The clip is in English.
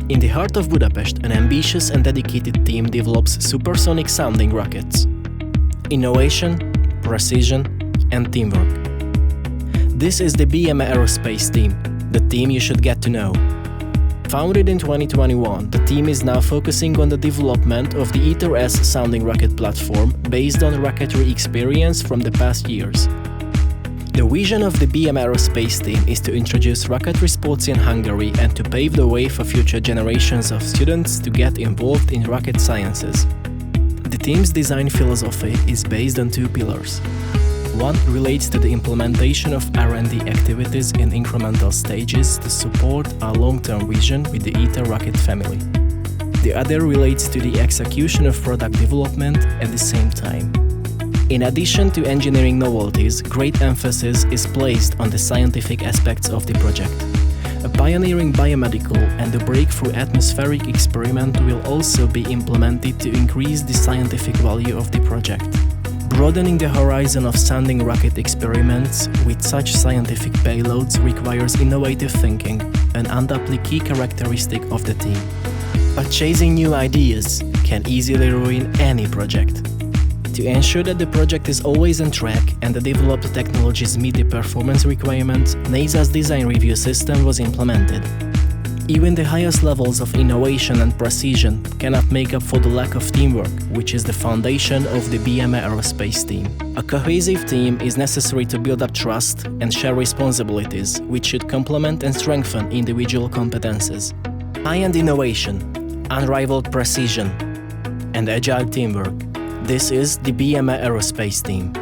In the heart of Budapest, an ambitious and dedicated team develops supersonic sounding rockets. Innovation, precision, and teamwork. This is the BME Aerospace team, the team you should get to know. Founded in 2021, the team is now focusing on the development of the ITER-S sounding rocket platform based on rocketry experience from the past years. The vision of the BME Aerospace team is to introduce rocketry sports in Hungary and to pave the way for future generations of students to get involved in rocket sciences. The team's design philosophy is based on two pillars. One relates to the implementation of R&D activities in incremental stages to support our long-term vision with the ITER rocket family. The other relates to the execution of product development at the same time. In addition to engineering novelties, great emphasis is placed on the scientific aspects of the project. A pioneering biomedical and a breakthrough atmospheric experiment will also be implemented to increase the scientific value of the project. Broadening the horizon of sounding rocket experiments with such scientific payloads requires innovative thinking, an undoubtedly key characteristic of the team. But chasing new ideas can easily ruin any project. To ensure that the project is always on track and the developed technologies meet the performance requirements, NASA's design review system was implemented. Even the highest levels of innovation and precision cannot make up for the lack of teamwork, which is the foundation of the BME Aerospace team. A cohesive team is necessary to build up trust and share responsibilities, which should complement and strengthen individual competences. High-end innovation, unrivaled precision, and agile teamwork. This is the BME Aerospace team.